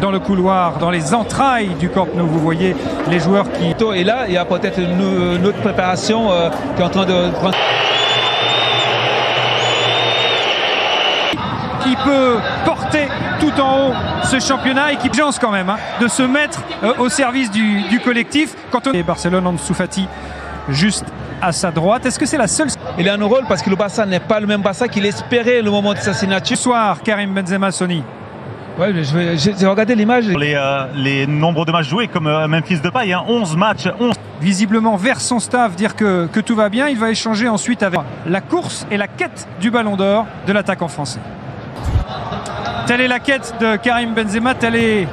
dans le couloir, dans les entrailles du Camp Nou. Vous voyez les joueurs qui... Et là, il y a peut-être une autre préparation qui est en train de prendre... Qui peut porter tout en haut ce championnat et qui chance quand même de se mettre au service du collectif. Quand on... Et Barcelone, Ansu Fati juste à sa droite. Est-ce que c'est la seule... Il est en rôle parce que le Barça n'est pas le même Barça qu'il espérait le moment de sa signature. Ce soir, Karim Benzema, Sony. Ouais, j'ai regardé l'image. Les nombres de matchs joués comme Memphis Depay, 11 matchs, 11. Visiblement vers son staff dire que tout va bien. Il va échanger ensuite avec la course et la quête du Ballon d'Or de l'attaquant français. Telle est la quête de Karim Benzema, telle est...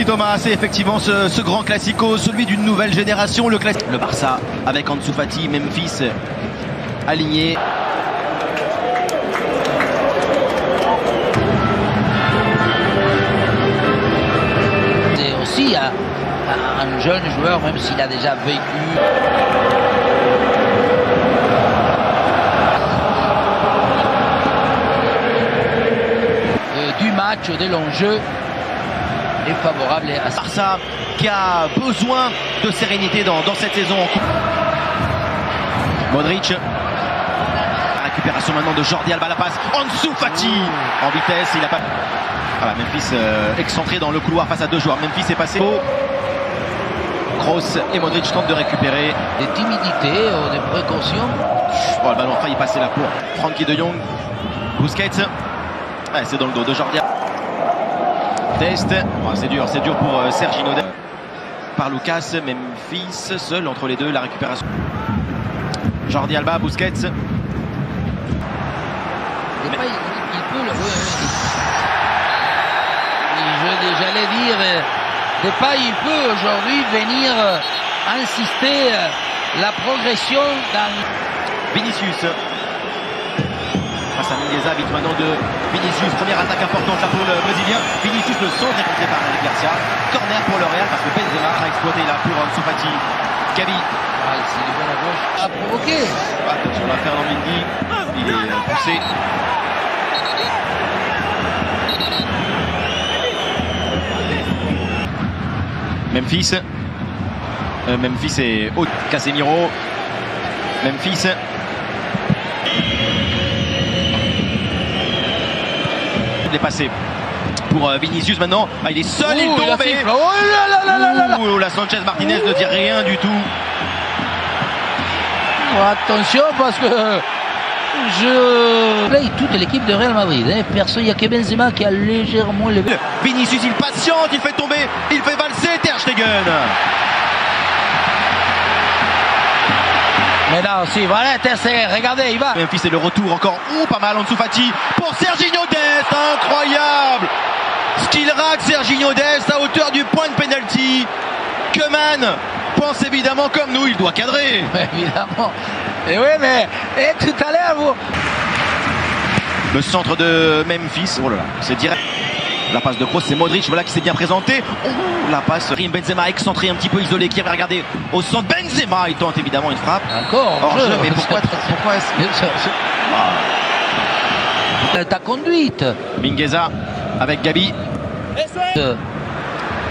Thomas, c'est effectivement ce grand classico, celui d'une nouvelle génération, le Barça avec Ansu Fati, Memphis aligné. C'est aussi un jeune joueur, même s'il a déjà vécu. Du match, de l'enjeu est favorable à Barça qui a besoin de sérénité dans cette saison en coupe. Modric. La récupération maintenant de Jordi Alba, la passe. Ansu Fati en vitesse, il a pas... Voilà, Memphis excentré dans le couloir face à deux joueurs. Memphis est passé. Kroos et Modric tentent de récupérer. Des timidités, des précautions. Oh, le ballon a failli passer là pour Frenkie de Jong. Busquets. Ouais, c'est dans le dos de Jordi. Test. Oh, c'est dur pour Serginho Dest. Par Lucas, Memphis seul entre les deux, la récupération. Jordi Alba, Busquets. Il peut le... J'allais dire, Depay, il peut aujourd'hui venir insister la progression dans... Vinicius. Face à Mingueza, vite maintenant de Vinicius, première attaque importante là pour le Brésilien. Vinicius, le centre est contré par Eric Garcia. Corner pour le Real parce que Benzema a exploité là pour Ansu Fati. Gavi. Ici, il est à gauche. A provoqué. Attention à Fernand Mendy. Il est poussé. Memphis. Memphis est haut. Casemiro. Memphis. Il est passé pour Vinicius maintenant. Ah, il est seul, il tombe. La Sanchez Martinez ne dit rien du tout. Attention parce que je play toute l'équipe de Real Madrid. Personne, il n'y a que Benzema qui a légèrement levé. Vinicius, il patiente, il fait tomber, il fait valser Ter Stegen. Mais là aussi, voilà, Ter Stegen, regardez, il va. Memphis c'est le retour encore, pas mal, Ansu Fati pour Serginho Dest, incroyable. Ce qu'il rate Serginho Dest à hauteur du point de pénalty. Koeman pense évidemment comme nous, il doit cadrer. Évidemment. Et oui, mais tout à l'heure, vous... Le centre de Memphis, oh là là, c'est direct. La passe de Kroos, c'est Modric, voilà qui s'est bien présenté. Oh, la passe, Benzema excentré, un petit peu isolé, qui va regarder au centre. Benzema, il tente évidemment une frappe. Encore hors jeu, mais pourquoi ta conduite. Mingueza avec Gabi.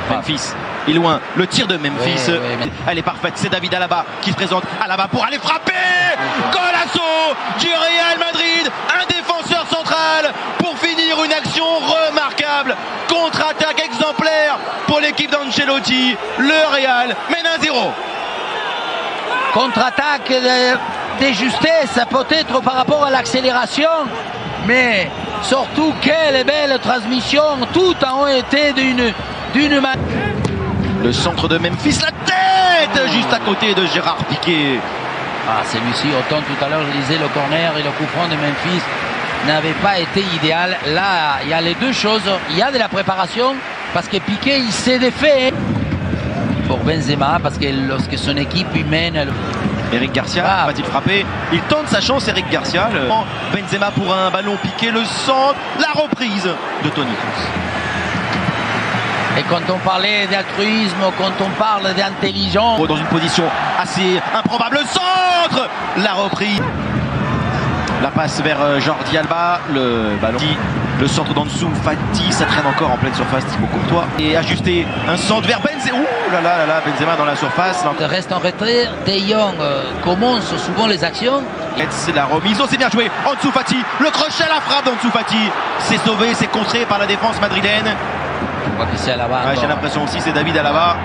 Memphis, il est loin. Le tir de Memphis, oui. Elle est parfaite. C'est David Alaba qui se présente. Alaba pour aller frapper. Golasso du Real Madrid. Un défenseur central pour finir une action remarquable. Contre-attaque exemplaire pour l'équipe d'Ancelotti. Le Real mène 1-0. Contre-attaque de justesse, peut-être par rapport à l'accélération. Mais surtout, quelle belle transmission. Tout ont été d'une main. Le centre de Memphis, la tête juste à côté de Gérard Piqué. Ah, celui-ci, autant tout à l'heure je disais, le corner et le coup franc de Memphis n'avait pas été idéal. Là, il y a les deux choses. Il y a de la préparation parce que Piqué, il s'est défait. Pour Benzema, parce que lorsque son équipe lui mène... Eric Garcia va-t-il frapper? Il tente sa chance, Eric Garcia. Benzema pour un ballon piqué, le centre, la reprise de Toni Kroos. Et quand on parlait d'altruisme, quand on parle d'intelligence... Dans une position assez improbable, le centre, la reprise. La passe vers Jordi Alba, le ballon qui Le centre d'Ansu Fati, ça traîne encore en pleine surface, Thibaut Courtois. Et ajusté un centre vers Benzema. Ouh là là là là, Benzema dans la surface. Reste en retrait, De Jong commence souvent les actions. C'est la remise, oh c'est bien joué, Ansu Fati, le crochet à la frappe d'Ansu Fati. C'est sauvé, c'est contré par la défense madrilène. Je crois que c'est Alaba. Ouais, j'ai l'impression aussi c'est David Alaba.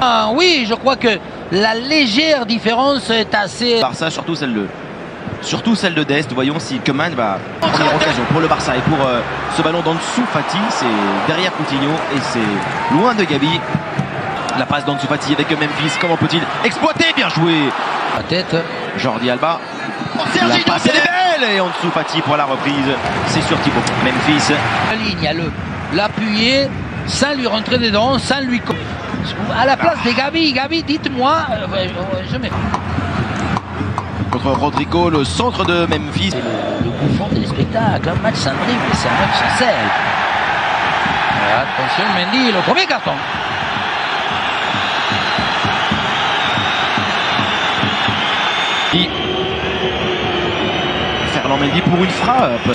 Ah, oui, je crois que la légère différence est assez... Barça, surtout celle de Dest. Voyons si Koeman va... Première occasion pour le Barça et pour ce ballon d'Ansu Fati, c'est derrière Coutinho et c'est loin de Gabi. La passe d'Ansu Fati avec Memphis, comment peut-il exploiter? Bien joué. La tête. Jordi Alba. Oh, Serginho, c'est belle. Et Ansu Fati pour la reprise. C'est sur Thibaut. Memphis. La ligne, à l'appuyer sans lui rentrer dedans, sans lui... À la place de Gabi, dites-moi, je mets... Contre Rodrigo, le centre de Memphis. Le bouffon des spectacles, un match sans dribble, c'est un match sans sel. Attention, Mendy, le premier carton. Ferland Mendy pour une frappe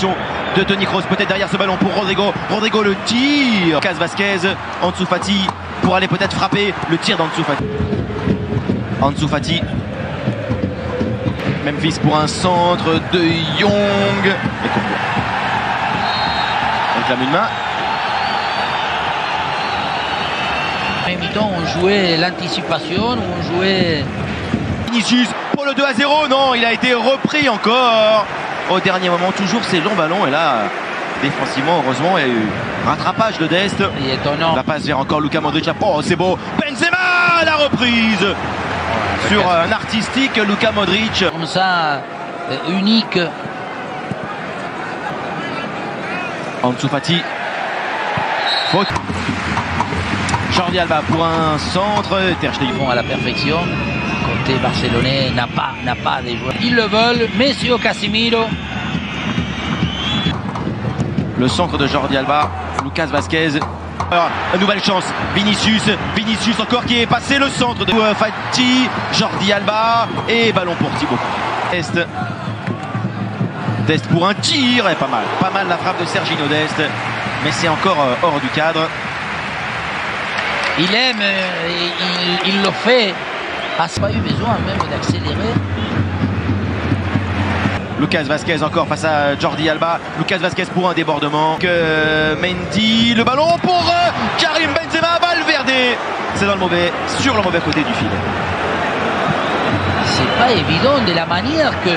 de Toni Kroos, peut-être derrière ce ballon pour Rodrigo. Rodrigo le tir. Lucas Vazquez, Ansu Fati pour aller peut-être frapper. Le tir d'Ansu Fati. Ansu Fati. Memphis pour un centre de Jong. Et Courtois. Donc la une main. En mi-temps, on jouait l'anticipation, on jouait... Vinicius pour le 2-0. Non, il a été repris encore. Au dernier moment, toujours ces longs ballons. Et là, défensivement, heureusement, il y a eu rattrapage de Dest. Il est étonnant. La passe vers encore Luka Modric. Oh, c'est beau. Benzema, la reprise. Sur un artistique Luka Modric. Comme ça, unique. Ansu Fati. Faute. Jordi Alba pour un centre. Ils font à la perfection. Côté barcelonais n'a pas des joueurs. Ils le veulent. Messi au Casemiro. Le centre de Jordi Alba. Lucas Vazquez. Alors, une nouvelle chance. Vinicius encore qui est passé le centre de Fati. Jordi Alba. Et ballon pour Thibaut. Dest pour un tir. Et pas mal la frappe de Serginho Dest. Mais c'est encore hors du cadre. Il aime, il le fait. Ah, c'est pas eu besoin même d'accélérer. Lucas Vazquez encore face à Jordi Alba. Lucas Vazquez pour un débordement. Mendy, le ballon pour Karim Benzema. Valverde. C'est sur le mauvais côté du fil. C'est pas évident de la manière que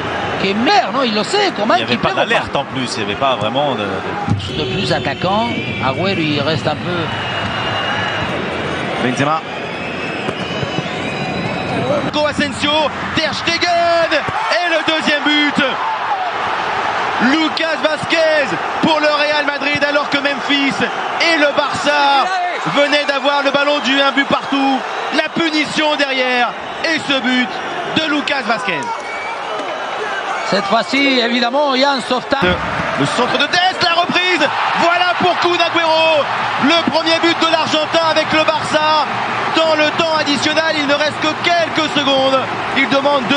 Mer, non, il le sait. Comment il n'y avait pas d'alerte en plus. Il n'y avait pas vraiment de plus attaquant. Agüero, il reste un peu. Benzema. Asensio, Ter Stegen et le deuxième but. Lucas Vazquez pour le Real Madrid alors que Memphis et le Barça venaient d'avoir le ballon du un but partout. La punition derrière et ce but de Lucas Vazquez. Cette fois-ci, évidemment, il y a un sauvetage. Le centre de Dest, la reprise. Voilà pour Kun Agüero. Le premier but de l'Argentin avec le Barça. Dans le temps additionnel, il ne reste que quelques secondes. Il demande 2